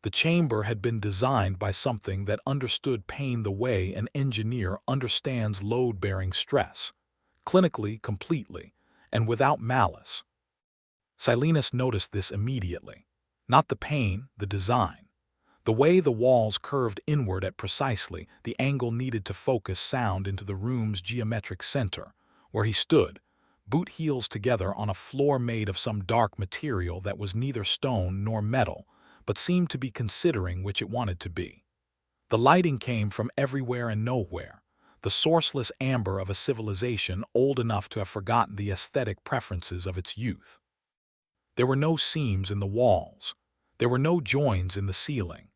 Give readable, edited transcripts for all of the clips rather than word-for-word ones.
The chamber had been designed by something that understood pain the way an engineer understands load-bearing stress, clinically, completely, and without malice. Silenus noticed this immediately. Not the pain, the design. The way the walls curved inward at precisely the angle needed to focus sound into the room's geometric center, where he stood, boot heels together on a floor made of some dark material that was neither stone nor metal, but seemed to be considering which it wanted to be. The lighting came from everywhere and nowhere, the sourceless amber of a civilization old enough to have forgotten the aesthetic preferences of its youth. There were no seams in the walls. There were no joins in the ceiling.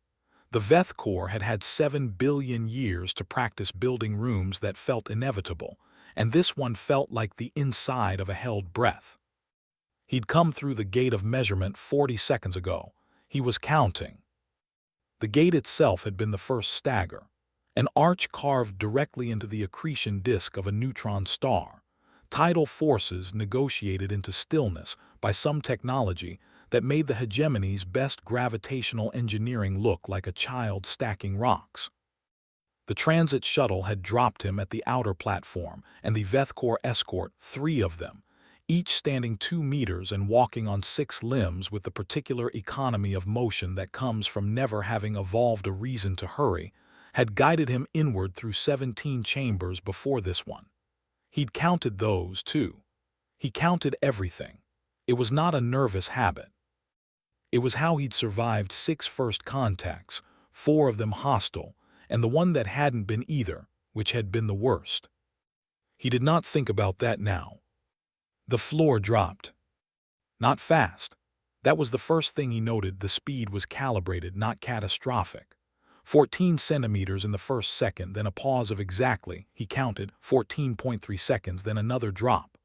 The Veth Core had had 7 billion years to practice building rooms that felt inevitable, and this one felt like the inside of a held breath. He'd come through the gate of measurement 40 seconds ago. He was counting. The gate itself had been the first stagger, an arch carved directly into the accretion disk of a neutron star, tidal forces negotiated into stillness by some technology that made the hegemony's best gravitational engineering look like a child stacking rocks. The transit shuttle had dropped him at the outer platform, and the Veth Core escort, 3 of them, each standing 2 meters and walking on 6 limbs with the particular economy of motion that comes from never having evolved a reason to hurry, had guided him inward through 17 chambers before this one. He'd counted those, too. He counted everything. It was not a nervous habit. It was how he'd survived 6 first contacts, 4 of them hostile, and the one that hadn't been either, which had been the worst. He did not think about that now. The floor dropped. Not fast. That was the first thing he noted. The speed was calibrated, not catastrophic. 14 centimeters in the first second, then a pause of exactly, he counted, 14.3 seconds, then another drop.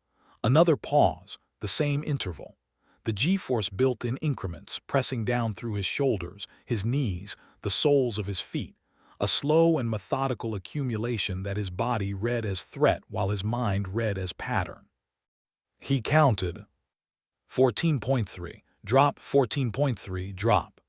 Another pause, the same interval. The G-force built in increments, pressing down through his shoulders, his knees, the soles of his feet, a slow and methodical accumulation that his body read as threat while his mind read as pattern. He counted. 14.3, drop, 14.3, drop.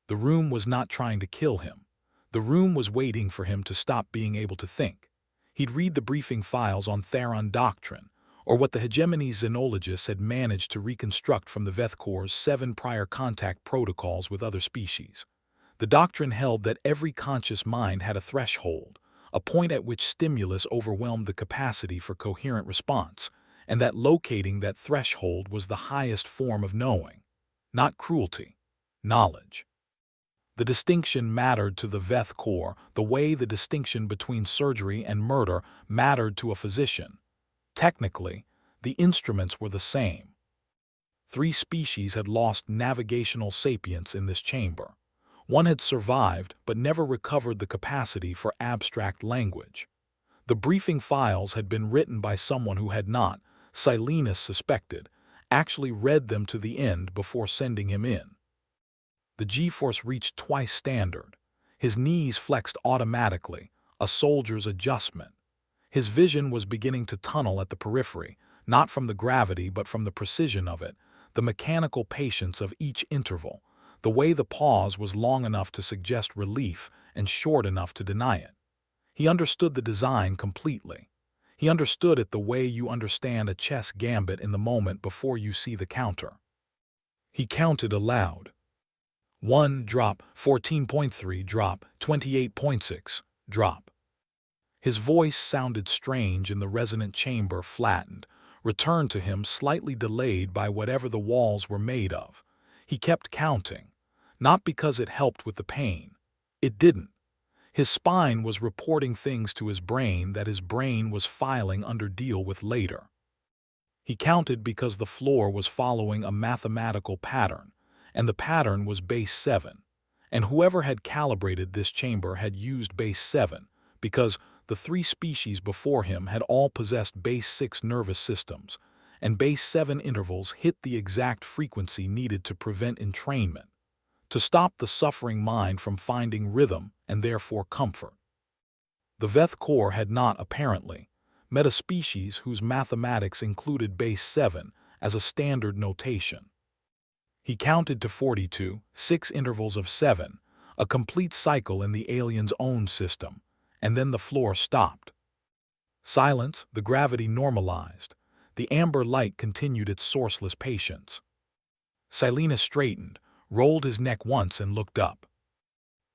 The room was not trying to kill him. The room was waiting for him to stop being able to think. He'd read the briefing files on Theron doctrine, or what the hegemony's xenologists had managed to reconstruct from the Veth Core's 7 prior contact protocols with other species. The doctrine held that every conscious mind had a threshold, a point at which stimulus overwhelmed the capacity for coherent response, and that locating that threshold was the highest form of knowing. Not cruelty, knowledge. The distinction mattered to the Veth Core the way the distinction between surgery and murder mattered to a physician. Technically, the instruments were the same. 3 species had lost navigational sapience in this chamber. One had survived but never recovered the capacity for abstract language. The briefing files had been written by someone who had not, Silenus suspected, actually read them to the end before sending him in. The G-force reached twice standard. His knees flexed automatically, a soldier's adjustment. His vision was beginning to tunnel at the periphery, not from the gravity but from the precision of it, the mechanical patience of each interval, the way the pause was long enough to suggest relief and short enough to deny it. He understood the design completely. He understood it the way you understand a chess gambit in the moment before you see the counter. He counted aloud. 1, drop, 14.3, drop, 28.6, drop. His voice sounded strange in the resonant chamber, flattened, returned to him slightly delayed by whatever the walls were made of. He kept counting, not because it helped with the pain. It didn't. His spine was reporting things to his brain that his brain was filing under deal with later. He counted because the floor was following a mathematical pattern, and the pattern was base 7. And whoever had calibrated this chamber had used base 7, because the 3 species before him had all possessed base 6 nervous systems, and base 7 intervals hit the exact frequency needed to prevent entrainment, to stop the suffering mind from finding rhythm and therefore comfort. The Veth Core had not, apparently, met a species whose mathematics included base 7 as a standard notation. He counted to 42, 6 intervals of 7, a complete cycle in the alien's own system, and then the floor stopped. Silence, the gravity normalized. The amber light continued its sourceless patience. Silenus straightened, rolled his neck once and looked up.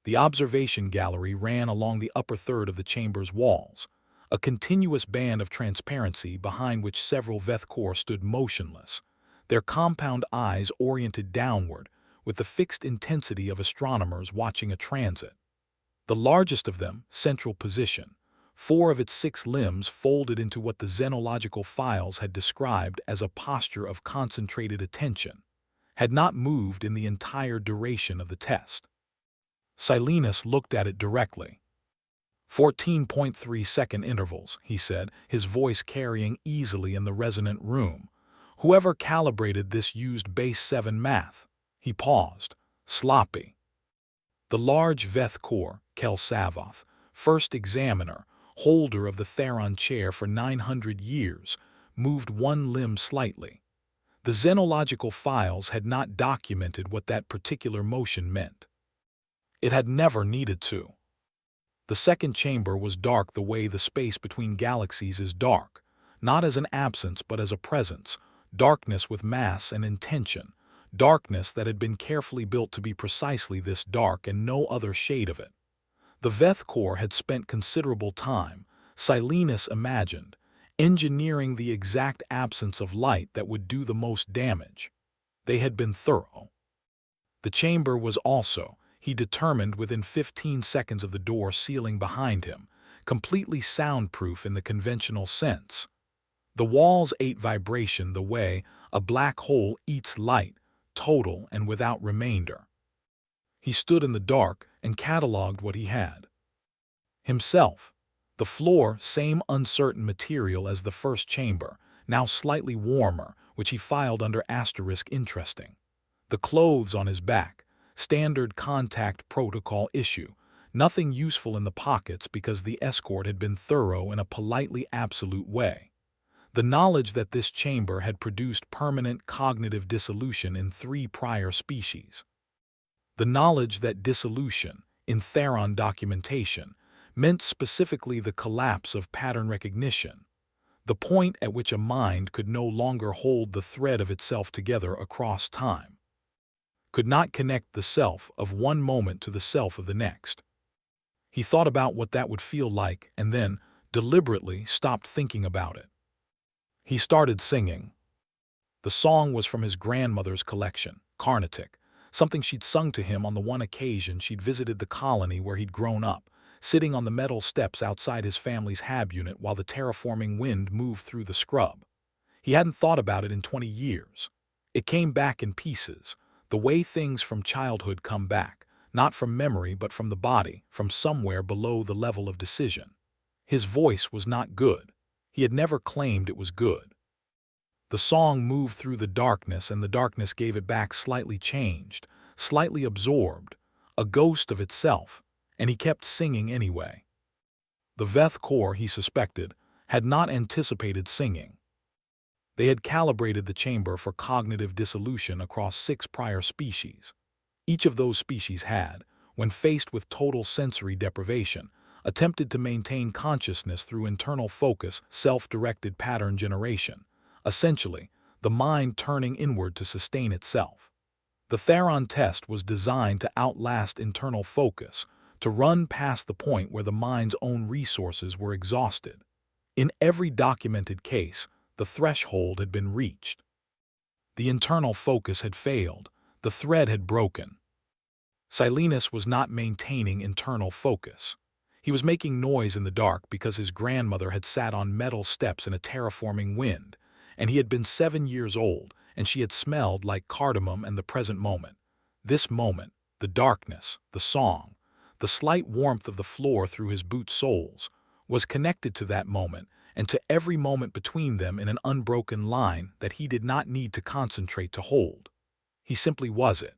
The observation gallery ran along the upper third of the chamber's walls, a continuous band of transparency behind which several Vethkor stood motionless, their compound eyes oriented downward with the fixed intensity of astronomers watching a transit. The largest of them, central position, 4 of its 6 limbs folded into what the xenological files had described as a posture of concentrated attention, had not moved in the entire duration of the test. Silenus looked at it directly. 14.3-second intervals, he said, his voice carrying easily in the resonant room. Whoever calibrated this used base 7 math. He paused, sloppy. The large Vethkor, Kel Savoth, first examiner, holder of the Theron chair for 900 years, moved one limb slightly. The xenological files had not documented what that particular motion meant. It had never needed to. The second chamber was dark the way the space between galaxies is dark, not as an absence but as a presence, darkness with mass and intention, darkness that had been carefully built to be precisely this dark and no other shade of it. The Vethkor had spent considerable time, Silenus imagined, engineering the exact absence of light that would do the most damage. They had been thorough. The chamber was also, he determined within 15 seconds of the door sealing behind him, completely soundproof in the conventional sense. The walls ate vibration the way a black hole eats light, total and without remainder. He stood in the dark and catalogued what he had. Himself. The floor, same uncertain material as the first chamber, now slightly warmer, which he filed under asterisk interesting. The clothes on his back, standard contact protocol issue, nothing useful in the pockets because the escort had been thorough in a politely absolute way. The knowledge that this chamber had produced permanent cognitive dissolution in 3 prior species. The knowledge that dissolution, in Theron documentation, meant specifically the collapse of pattern recognition, the point at which a mind could no longer hold the thread of itself together across time, could not connect the self of one moment to the self of the next. He thought about what that would feel like and then, deliberately, stopped thinking about it. He started singing. The song was from his grandmother's collection, Carnatic, something she'd sung to him on the one occasion she'd visited the colony where he'd grown up, sitting on the metal steps outside his family's hab unit while the terraforming wind moved through the scrub. He hadn't thought about it in 20 years. It came back in pieces, the way things from childhood come back, not from memory but from the body, from somewhere below the level of decision. His voice was not good. He had never claimed it was good. The song moved through the darkness and the darkness gave it back slightly changed, slightly absorbed, a ghost of itself, and he kept singing anyway. The Vethkor, he suspected, had not anticipated singing. They had calibrated the chamber for cognitive dissolution across 6 prior species. Each of those species had, when faced with total sensory deprivation, attempted to maintain consciousness through internal focus, self-directed pattern generation, essentially, the mind turning inward to sustain itself. The Theron test was designed to outlast internal focus, to run past the point where the mind's own resources were exhausted. In every documented case, the threshold had been reached. The internal focus had failed, the thread had broken. Silenus was not maintaining internal focus. He was making noise in the dark because his grandmother had sat on metal steps in a terraforming wind, and he had been 7 years old, and she had smelled like cardamom and the present moment. This moment, the darkness, the song, the slight warmth of the floor through his boot soles, was connected to that moment and to every moment between them in an unbroken line that he did not need to concentrate to hold. He simply was it.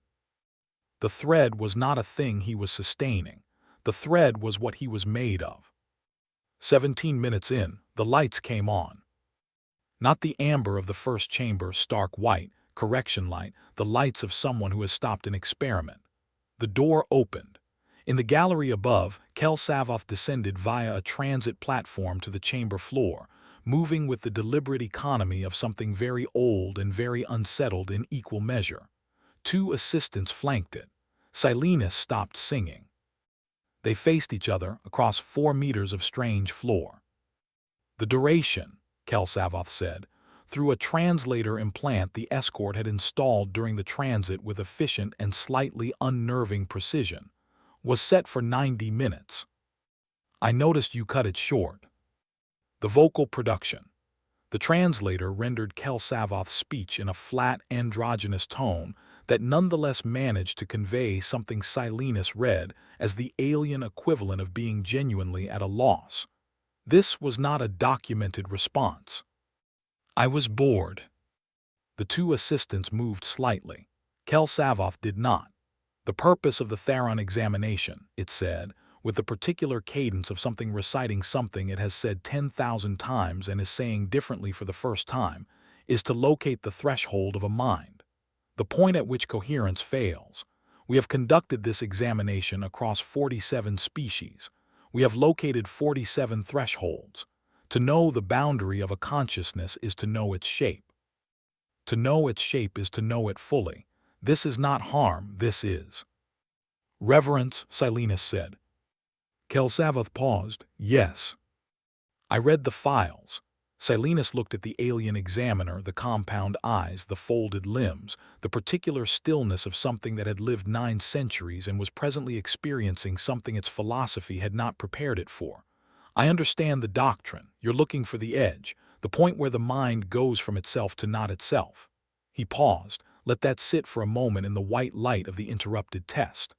The thread was not a thing he was sustaining. The thread was what he was made of. 17 minutes in, the lights came on. Not the amber of the first chamber, stark white, correction light, the lights of someone who has stopped an experiment. The door opened. In the gallery above, Kel-Savoth descended via a transit platform to the chamber floor, moving with the deliberate economy of something very old and very unsettled in equal measure. Two assistants flanked it. Silenus stopped singing. They faced each other across 4 meters of strange floor. The duration, Kel-Savoth said. Through a translator implant the escort had installed during the transit with efficient and slightly unnerving precision, was set for 90 minutes. I noticed you cut it short. The vocal production. The translator rendered Kel-Savoth's speech in a flat, androgynous tone that nonetheless managed to convey something Silenus read as the alien equivalent of being genuinely at a loss. This was not a documented response. I was bored. The two assistants moved slightly. Kel-Savoth did not. The purpose of the Theron examination, it said, with the particular cadence of something reciting something it has said 10,000 times and is saying differently for the first time, is to locate the threshold of a mind, the point at which coherence fails. We have conducted this examination across 47 species. We have located 47 thresholds. To know the boundary of a consciousness is to know its shape. To know its shape is to know it fully. This is not harm, this is reverence, Silenus said. Kel-Savoth paused. Yes. I read the files. Silenus looked at the alien examiner, the compound eyes, the folded limbs, the particular stillness of something that had lived 9 centuries and was presently experiencing something its philosophy had not prepared it for. I understand the doctrine. You're looking for the edge, the point where the mind goes from itself to not itself. He paused. Let that sit for a moment in the white light of the interrupted test.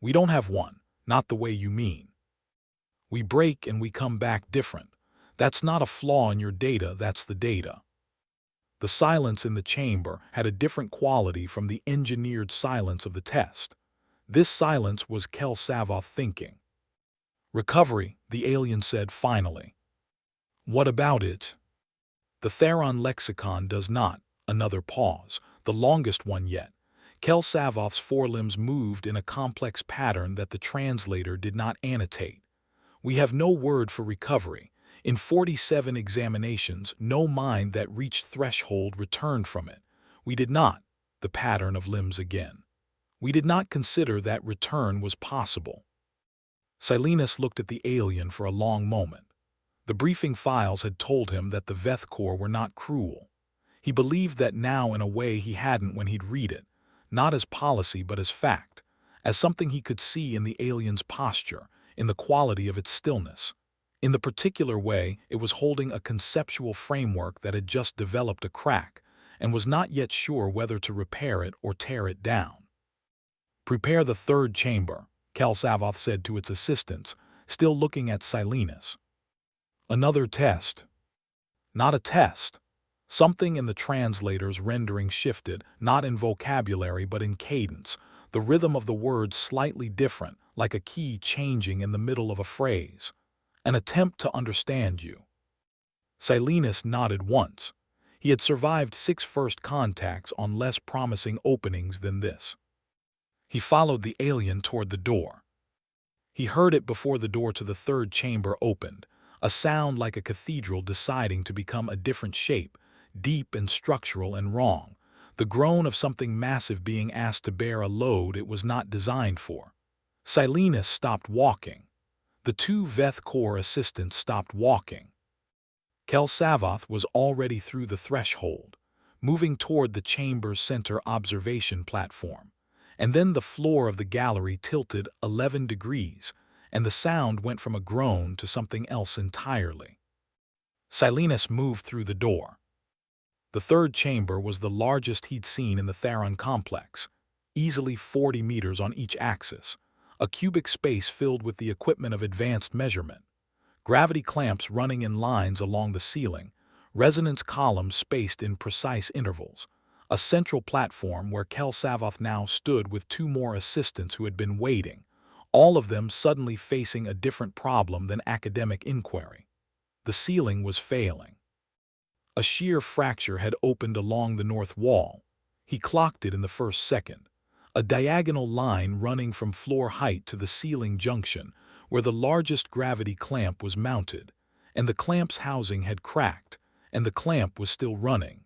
We don't have one, not the way you mean. We break and we come back different. That's not a flaw in your data, that's the data. The silence in the chamber had a different quality from the engineered silence of the test. This silence was Kel-Savoth thinking. Recovery, the alien said finally. What about it? The Theron lexicon does not. Another pause, the longest one yet. Kel-Savoth's forelimbs moved in a complex pattern that the translator did not annotate. We have no word for recovery. In 47 examinations, no mind that reached threshold returned from it. We did not, the pattern of limbs again. We did not consider that return was possible. Silenus looked at the alien for a long moment. The briefing files had told him that the Veth Corps were not cruel. He believed that now in a way he hadn't when he'd read it, not as policy but as fact, as something he could see in the alien's posture, in the quality of its stillness. In the particular way, it was holding a conceptual framework that had just developed a crack and was not yet sure whether to repair it or tear it down. Prepare the third chamber, Kel-Savoth said to its assistants, still looking at Silenus. Another test. Not a test. Something in the translator's rendering shifted, not in vocabulary but in cadence, the rhythm of the words slightly different, like a key changing in the middle of a phrase. An attempt to understand you. Silenus nodded once. He had survived 6 first contacts on less promising openings than this. He followed the alien toward the door. He heard it before the door to the third chamber opened, a sound like a cathedral deciding to become a different shape, deep and structural and wrong, the groan of something massive being asked to bear a load it was not designed for. Silenus stopped walking. The 2 Veth Corps assistants stopped walking. Kel-Savoth was already through the threshold, moving toward the chamber's center observation platform, and then the floor of the gallery tilted 11 degrees, and the sound went from a groan to something else entirely. Silenus moved through the door. The third chamber was the largest he'd seen in the Theron complex, easily 40 meters on each axis, a cubic space filled with the equipment of advanced measurement, gravity clamps running in lines along the ceiling, resonance columns spaced in precise intervals, a central platform where Kel-Savoth now stood with 2 more assistants who had been waiting, all of them suddenly facing a different problem than academic inquiry. The ceiling was failing. A shear fracture had opened along the north wall. He clocked it in the first second. A diagonal line running from floor height to the ceiling junction, where the largest gravity clamp was mounted, and the clamp's housing had cracked, and the clamp was still running.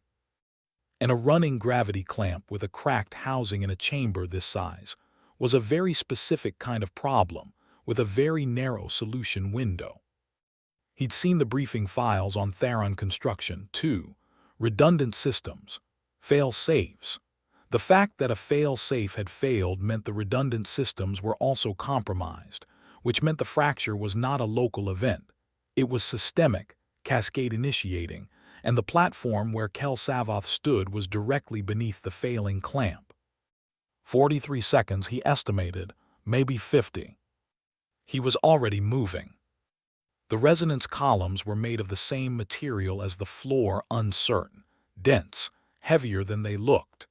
And a running gravity clamp with a cracked housing in a chamber this size was a very specific kind of problem, with a very narrow solution window. He'd seen the briefing files on Theron construction, too. Redundant systems. Fail-safes. The fact that a fail-safe had failed meant the redundant systems were also compromised, which meant the fracture was not a local event. It was systemic, cascade-initiating, and the platform where Kel-Savoth stood was directly beneath the failing clamp. 43 seconds, he estimated, maybe 50. He was already moving. The resonance columns were made of the same material as the floor, uncertain, dense, heavier than they looked.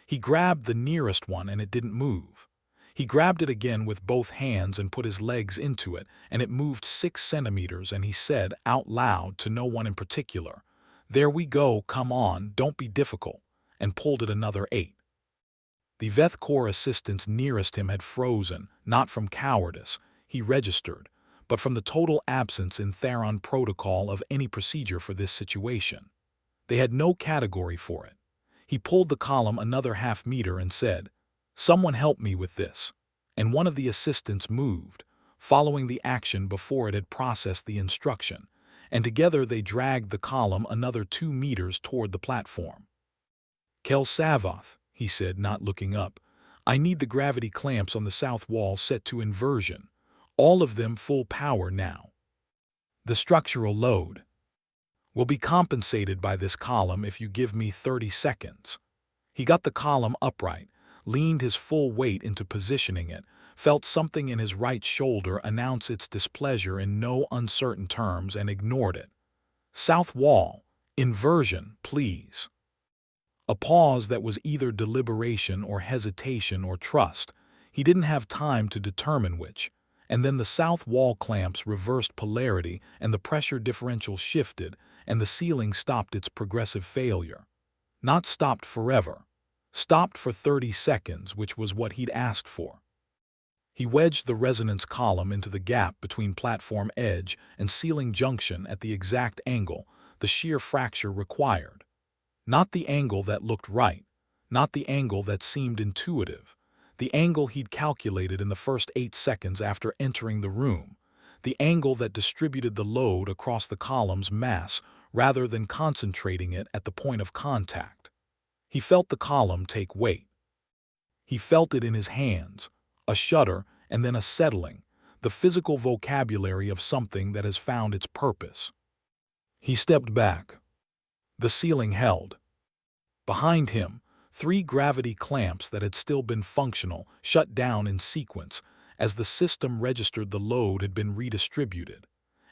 He grabbed the nearest one and it didn't move. He grabbed it again with both hands and put his legs into it, and it moved 6 centimeters, and he said out loud to no one in particular, "There we go, come on, don't be difficult," and pulled it another 8. The Veth Corps assistants nearest him had frozen, not from cowardice, he registered, but from the total absence in Theron protocol of any procedure for this situation. They had no category for it. He pulled the column another half-meter and said, "Someone help me with this," and one of the assistants moved, following the action before it had processed the instruction, and together they dragged the column another 2 meters toward the platform. "Kel-Savoth," he said, not looking up, "I need the gravity clamps on the south wall set to inversion. All of them full power now. The structural load will be compensated by this column if you give me 30 seconds. He got the column upright, leaned his full weight into positioning it, felt something in his right shoulder announce its displeasure in no uncertain terms, and ignored it. "South wall, inversion, please." A pause that was either deliberation or hesitation or trust. He didn't have time to determine which. And then the south wall clamps reversed polarity and the pressure differential shifted and the ceiling stopped its progressive failure. Not stopped forever. Stopped for 30 seconds, which was what he'd asked for. He wedged the resonance column into the gap between platform edge and ceiling junction at the exact angle the shear fracture required. Not the angle that looked right, not the angle that seemed intuitive. The angle he'd calculated in the first 8 seconds after entering the room, the angle that distributed the load across the column's mass rather than concentrating it at the point of contact. He felt the column take weight. He felt it in his hands, a shudder and then a settling, the physical vocabulary of something that has found its purpose. He stepped back. The ceiling held. Behind him, 3 gravity clamps that had still been functional shut down in sequence as the system registered the load had been redistributed,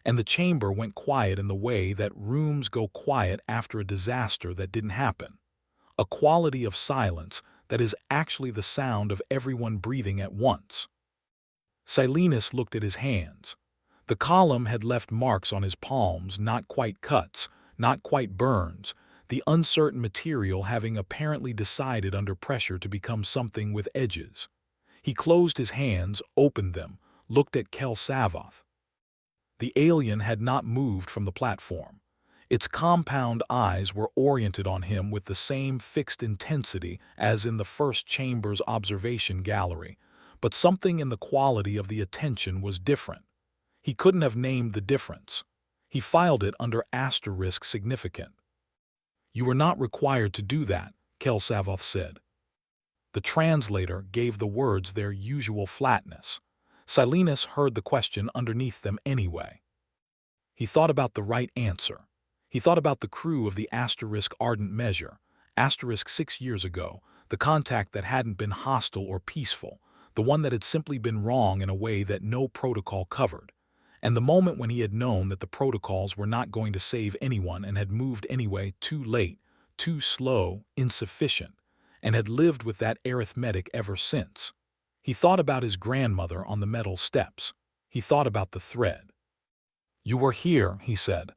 and the chamber went quiet in the way that rooms go quiet after a disaster that didn't happen. A quality of silence that is actually the sound of everyone breathing at once. Silenus looked at his hands. The column had left marks on his palms, not quite cuts, not quite burns, the uncertain material having apparently decided under pressure to become something with edges. He closed his hands, opened them, looked at Kel-Savoth. The alien had not moved from the platform. Its compound eyes were oriented on him with the same fixed intensity as in the first chamber's observation gallery, but something in the quality of the attention was different. He couldn't have named the difference. He filed it under asterisk significant. "You were not required to do that," Kel-Savoth said. The translator gave the words their usual flatness. Silenus heard the question underneath them anyway. He thought about the right answer. He thought about the crew of the *Ardent Measure, *6 years ago, the contact that hadn't been hostile or peaceful, the one that had simply been wrong in a way that no protocol covered, and the moment when he had known that the protocols were not going to save anyone and had moved anyway, too late, too slow, insufficient, and had lived with that arithmetic ever since. He thought about his grandmother on the metal steps. He thought about the thread. "You were here," he said.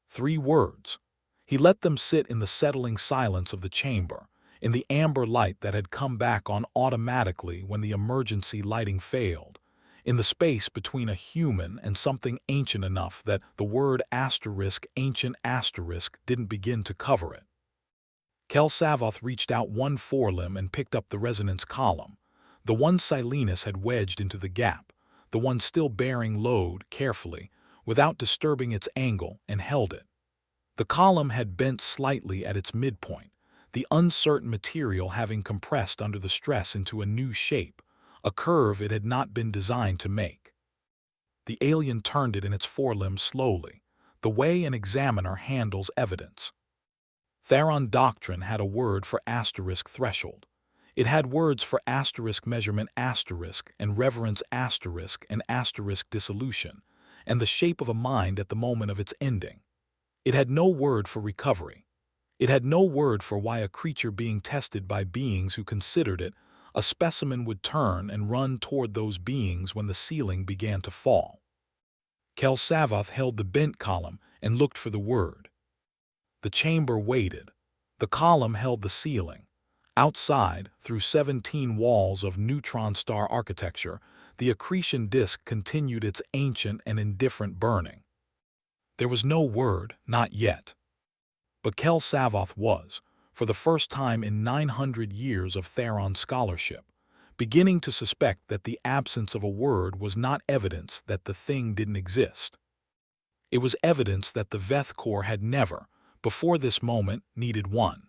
3 words. He let them sit in the settling silence of the chamber, in the amber light that had come back on automatically when the emergency lighting failed, in the space between a human and something ancient enough that the word ancient didn't begin to cover it. Kel-Savoth reached out one forelimb and picked up the resonance column, the one Silenus had wedged into the gap, the one still bearing load carefully, without disturbing its angle, and held it. The column had bent slightly at its midpoint, the uncertain material having compressed under the stress into a new shape, a curve it had not been designed to make. The alien turned it in its forelimb slowly, the way an examiner handles evidence. Theron doctrine had a word for asterisk threshold. It had words for asterisk measurement asterisk and reverence asterisk and asterisk dissolution, and the shape of a mind at the moment of its ending. It had no word for recovery. It had no word for why a creature being tested by beings who considered it a specimen would turn and run toward those beings when the ceiling began to fall. Kel-Savoth held the bent column and looked for the word. The chamber waited. The column held the ceiling. Outside, through 17 walls of neutron star architecture, the accretion disk continued its ancient and indifferent burning. There was no word, not yet. But Kel-Savoth was, for the first time in 900 years of Theron scholarship, beginning to suspect that the absence of a word was not evidence that the thing didn't exist. It was evidence that the Veth Corps had never, before this moment, needed one.